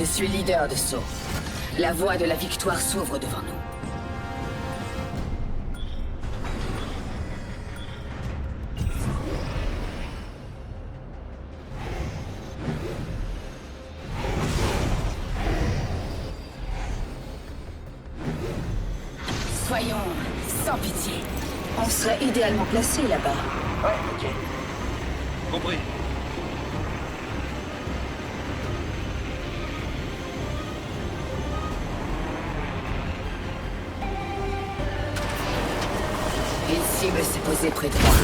Je suis leader de Sceaux. La voie de la victoire s'ouvre devant nous. Soyons sans pitié. On serait idéalement placé là-bas. Ouais, ok. Compris. Une cible s'est posée près de moi.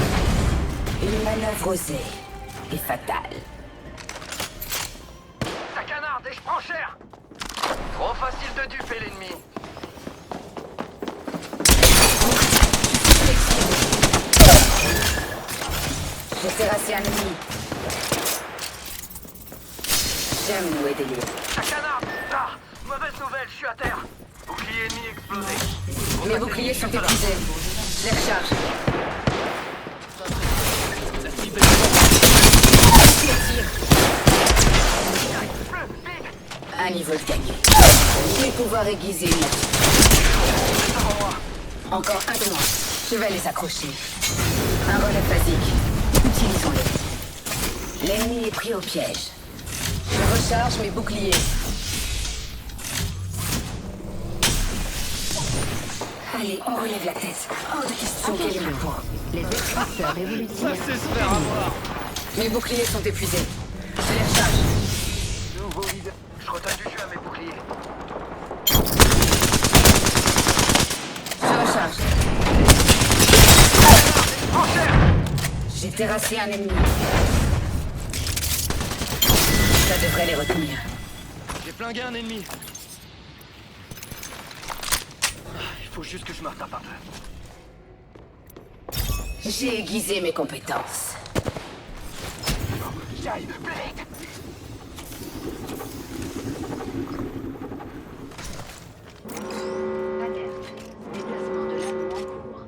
Une manœuvre osée et fatale. Ça canarde et je prends cher. Trop facile de duper l'ennemi. J'ai terrassé un ennemi. J'aime nous aider. Ça canarde. Ah, mauvaise nouvelle, je suis à terre. Bouclier ennemi explosé. Mes boucliers sont épuisés. Je les recharge. Un niveau de gagné. Je vais pouvoir aiguiser une action. Encore un de moi. Je vais les accrocher. Un relais basique. Utilisons-le. L'ennemi est pris au piège. Je recharge mes boucliers. Allez, on relève la tête. Hors de question qu'elle est pour. Les extracteurs évolutifs. Ça sait se faire avoir. Mes boucliers sont épuisés. Je les recharge. Nouveau leader. Je redonne du jus à mes boucliers. Je recharge. Prends cher. J'ai terrassé un ennemi. Ça devrait les retenir. J'ai flingué un ennemi. Il faut juste que je me retape un peu. J'ai aiguisé mes compétences. J'arrive, plus vite. Alerte. Déplacement de l'anneau en cours.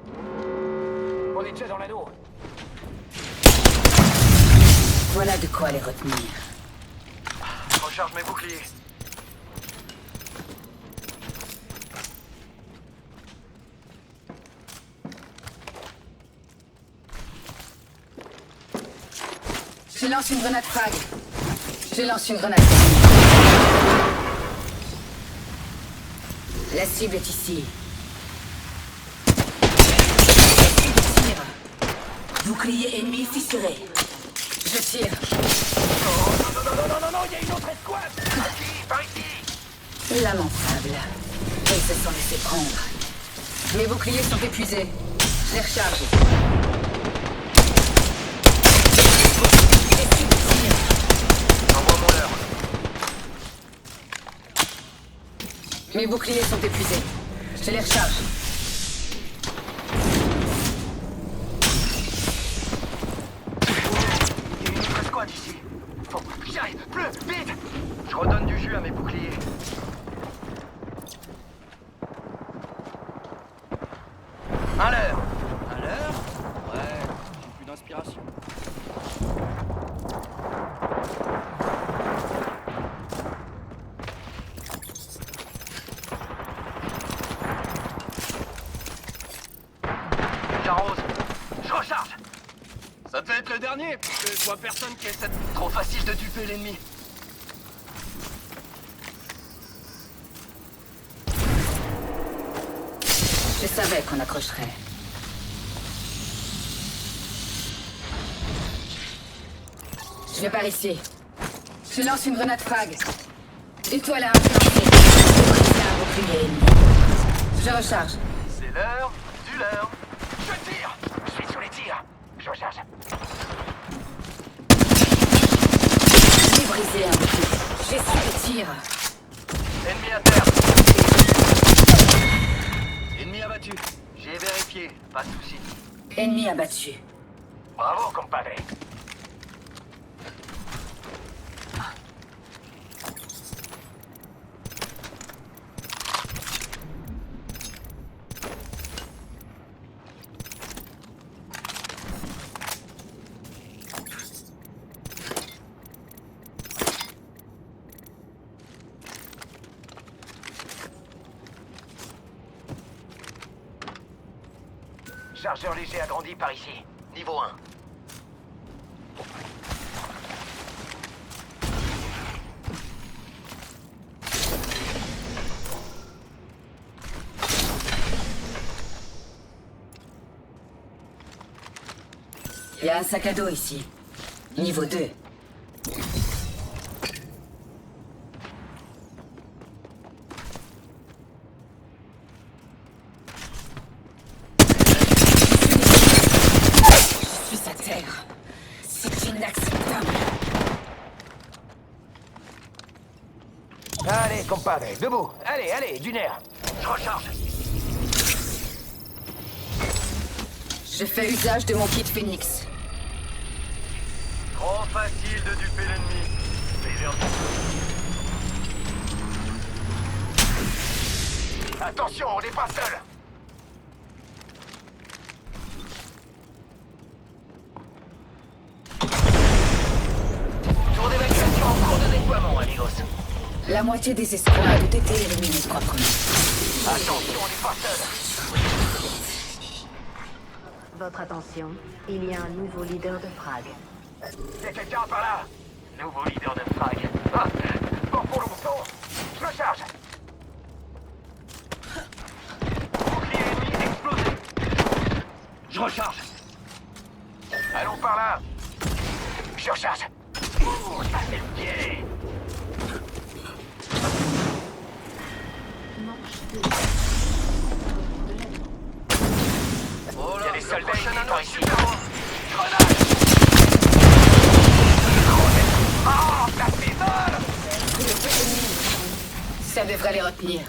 On est déjà dans l'anneau. Voilà de quoi les retenir. Je recharge mes boucliers. Je lance une grenade frag. Je lance une grenade. La cible est ici. Tire. Bouclier ennemi fissuré. Je tire. Non, il y a une autre escouade. Par ici. Lamentable. Ils se sont laissés prendre. Mes boucliers sont épuisés. Je les recharge. Envoie mon leurre. Mes boucliers sont épuisés. Je les recharge. Il y a une autre escouade ici. Faut que j'y aille. Plus vite. Je redonne du jus à mes boucliers. Un leurre. Un leurre? Ouais, j'ai plus d'inspiration. J'arrose. Je recharge. Ça devait être le dernier, puisque je vois personne qui essaie de... Trop facile de duper l'ennemi. Je savais qu'on accrocherait. Je vais par ici. Je lance une grenade frag. Étoile à influencer. Un bouclier ennemi. Je recharge. C'est l'heure du leurre. Je tire. Je suis sur les tirs. Je recharge. J'ai brisé un bouclier. J'ai su le tir. Ennemi à terre. Ennemi abattu. J'ai vérifié. Pas de soucis. Ennemi abattu. Bravo, compadre. Chargeur léger agrandi par ici. Niveau 1. Il y a un sac à dos ici. Niveau 2. Je suis à terre. C'est inacceptable. Allez, compadre, debout. Allez, du nerf. Je recharge. Je fais usage de mon kit Phoenix. Trop facile de duper l'ennemi. Attention, on n'est pas seul. Tour d'évacuation en cours de déploiement, amigos. La moitié des escouades ont été éliminés proprement. Attention, on n'est pas seul. Votre attention, il y a un nouveau leader de frag. Y'a quelqu'un par là. Nouveau leader de frag. Ah, pas pour longtemps. Je me charge. Bouclier ennemi explosé. Je recharge. Allons par là. Je recharge. Ouh, ça fait le pied. Oh là, il y a des soldats ennemis par ici. Grenade. Ah, ça s'isole. Ça devrait les retenir.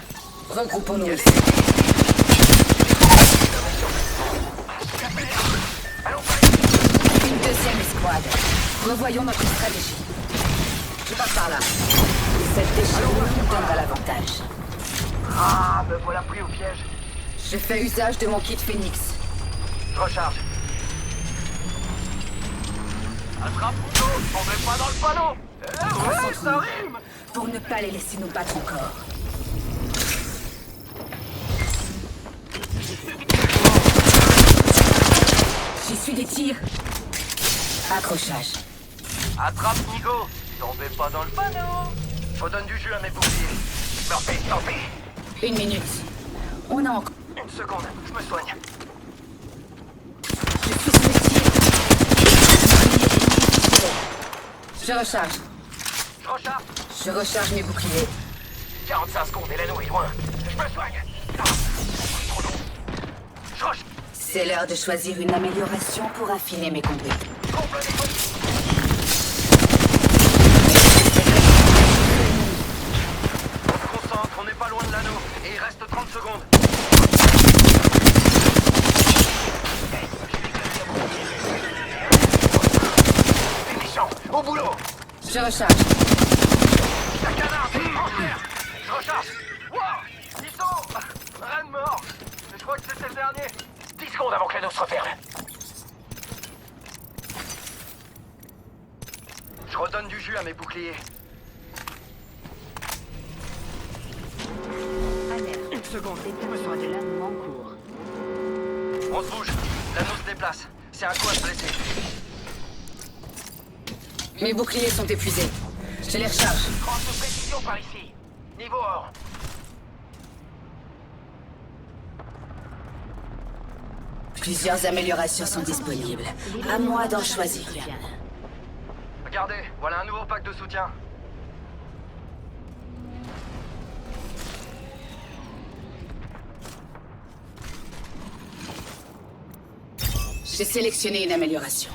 Regroupons-nous ici. Allons par ici. Une deuxième escouade. Revoyons notre stratégie. Je passe par là. Cette déchirure nous donnera l'avantage. Ah, me voilà pris au piège. Je fais usage de mon kit Phoenix. Je recharge. Attrape-nous, tombez pas dans le panneau. Ouais, ça rime. Pour ne pas les laisser nous battre encore. J'y suis des tirs. Accrochage. Attrape Nigo, tombez pas dans le panneau. Je redonne du jus à mes boucliers. Murphy. 1 minute. On a encore. Une seconde, je me soigne. Je suis sous les tirs. Je recharge. Je recharge. Je recharge mes boucliers. 45 secondes et l'anneau est loin. Je me soigne. Ah, trop long. Je recharge. C'est l'heure de choisir une amélioration pour affiner mes combats. Complète des fois. On se concentre, on n'est pas loin de l'anneau. Et il reste 30 secondes. Finition, au boulot. Je recharge. La canard, en terre. Je recharge. Wow, ils sont... Rien de mort. Je crois que c'était le dernier. 10 secondes avant que l'anneau se referme. Je redonne du jus à mes boucliers. Alerte. Une seconde, je me Déplacement soigne. de l'anneau en cours. On se bouge. L'anneau se déplace. C'est un coup à se blesser. Mes boucliers sont épuisés. Je les recharge. Tranche de précision par ici. Niveau or. Plusieurs améliorations sont disponibles. À moi d'en choisir une. Regardez, voilà un nouveau pack de soutien. J'ai sélectionné une amélioration.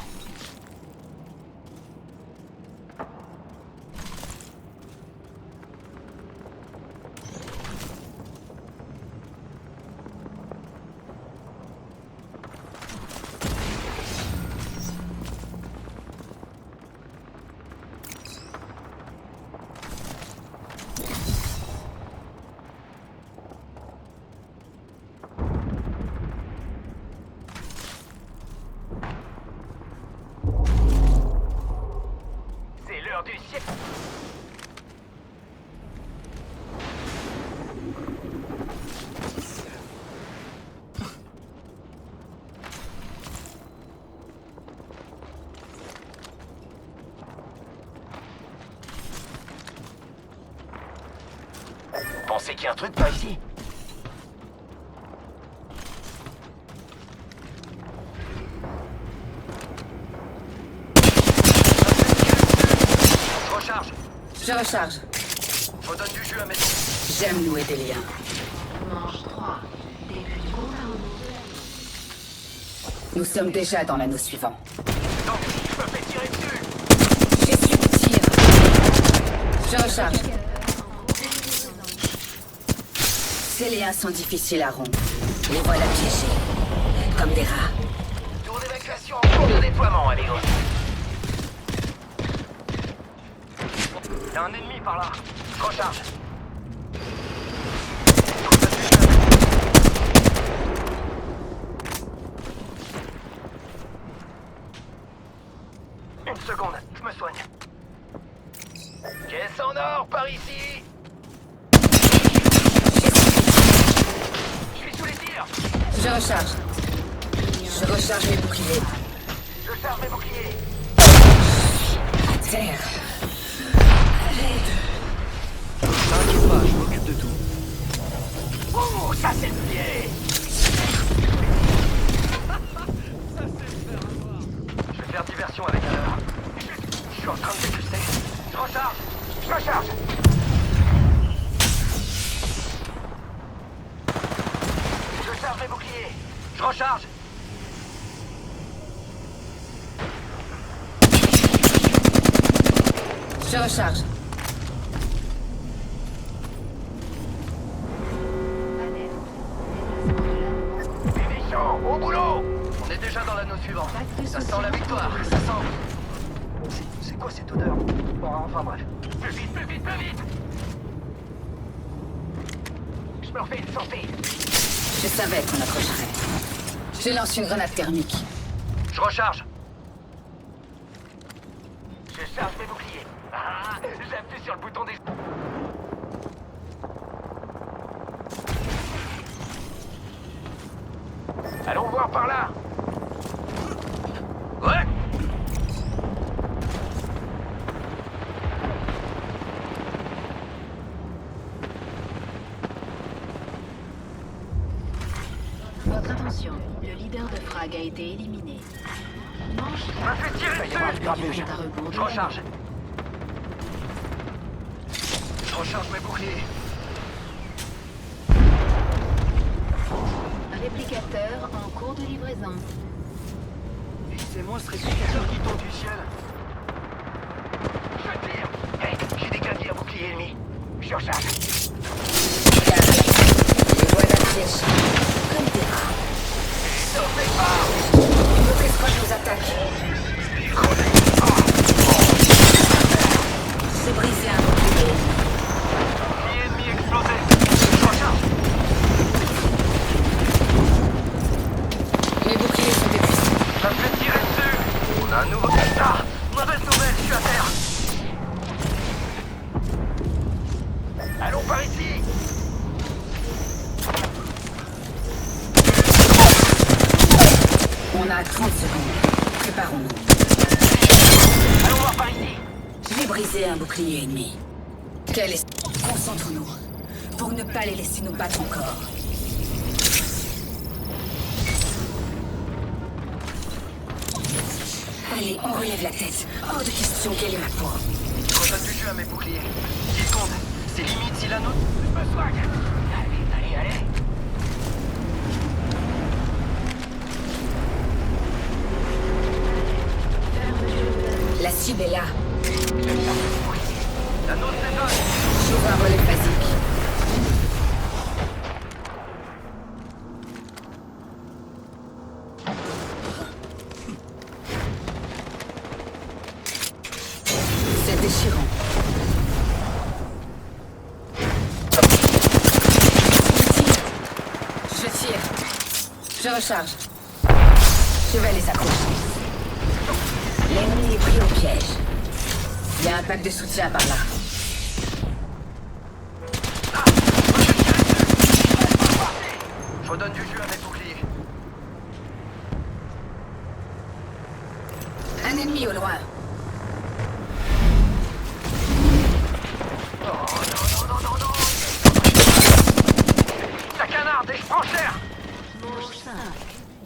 pensez qu'il y a un truc par ici? Je recharge. Je recharge. Je redonne du jus à mes... J'aime nouer des liens. Manche 3. Début du compte à rebours de la... Nous sommes déjà dans l'anneau suivant. Donc, je me fais tirer dessus. Je suis au tir. Je recharge. Ces liens sont difficiles à rompre. Les voilà piégés. Comme des rats. Tour d'évacuation en cours de déploiement, amigos. Y'a un ennemi par là. Je recharge. Une seconde, je me soigne. Caisse en or, par ici. Je suis sous les tirs. Je recharge. Je recharge mes boucliers. Je charge mes boucliers. À terre. T'inquiète pas, je m'occupe de tout. Ouh, ça c'est le pied. Je vais faire diversion avec un leurre. Je suis en train de déguster. Je recharge. Je recharge. Je charge mes boucliers. Je recharge. Je recharge. Munitions, au boulot. On est déjà dans l'anneau suivant. Ça sent la victoire. Ça sent... C'est quoi cette odeur? Bon, enfin bref. Plus vite, plus vite, plus vite. Je me refais une sortie. Je savais qu'on accrocherait. Je lance une grenade thermique. Je recharge. Je charge mes boucliers. Ah, j'appuie sur le bouton des... Allons voir par là. Ouais. Votre attention, le leader de frag a été éliminé. Manche Je me fais tirer dessus. compte à rebours de Je recharge. Je recharge mes boucliers. Réplicateur en cours de livraison. C'est moi ce réplicateur qui tombe. Du ciel. Je tire. Hey, j'ai dégagé un bouclier ennemi. Je recharge. Regarde à la tête. Les voilà piégés. Comme des rats. Sauvez pas. Notre escouade nous attaque. J'ai brisé un bouclier. Bouclier ennemi explosé. Je recharge. Mes boucliers sont épuisés. Ça me fait tirer dessus. On a un nouveau... Ah, mauvaise nouvelle, je suis à terre. Allons par ici. On a 30 secondes. Préparons-nous. Allons voir par ici. J'ai brisé un bouclier ennemi. Quel est... Concentrons-nous. Pour ne pas les laisser nous battre encore. Allez, on relève la tête. Hors de question qu'elle est ma peau. Je redonne du jeu à mes boucliers. 10 secondes. C'est limite si l'anneau... Je me soigne. Allez, allez, allez. La cible est là. L'anneau se détonne. J'ouvre un relais basique. C'est déchirant. Je tire. Je recharge. Je vais les accrocher. L'ennemi est pris au piège. Il y a un pack de soutien par là. Je redonne du jus à mes boucliers. Un ennemi au loin. Oh non, non, non, non, non. canards et je prends cher. Manche 5.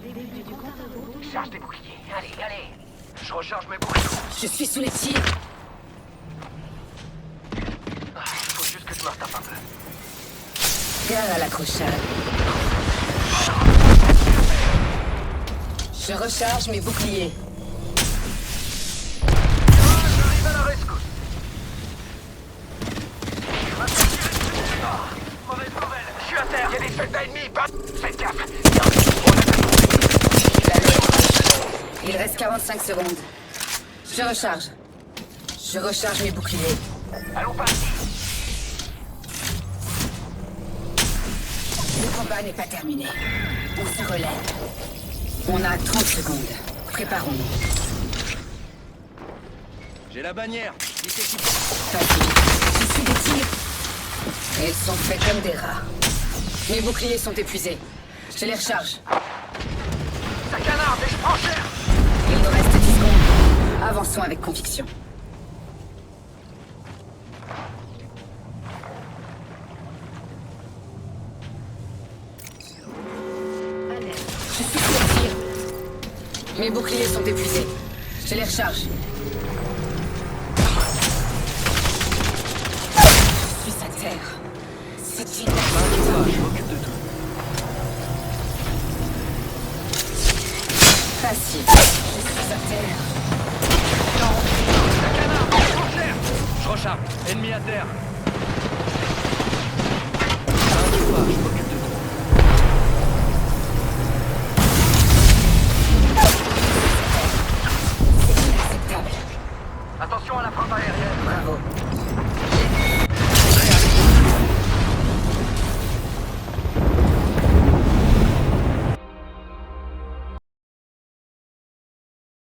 Début du compte à rebours. Charge des boucliers. Allez, allez. Je recharge mes boucliers. Je suis sous les tirs. Faut juste que je me retape un peu. Gare à l'accrochage. Je recharge mes boucliers. J'arrive à la rescousse. Mauvaise nouvelle. Je suis à terre. Il y a des soldats ennemis. Faites gaffe. Il reste 45 secondes. Je recharge. Je recharge mes boucliers. Allons pas. Le combat n'est pas terminé. On se relève. On a 30 secondes. Préparons-nous. J'ai la bannière. Facile. Je suis des tirs. Ils sont faits comme des rats. Mes boucliers sont épuisés. Je les recharge. Ça canarde et je prends cher. Il nous reste 10 secondes. Avançons avec conviction. Alerte. Je suis sous les tirs. Mes boucliers sont épuisés. Je les recharge. Je suis à terre. C'est inacceptable. Je m'occupe de tout. Facile. Je suis à terre. Ça canarde et je prends cher. Je recharge. Ennemi à terre.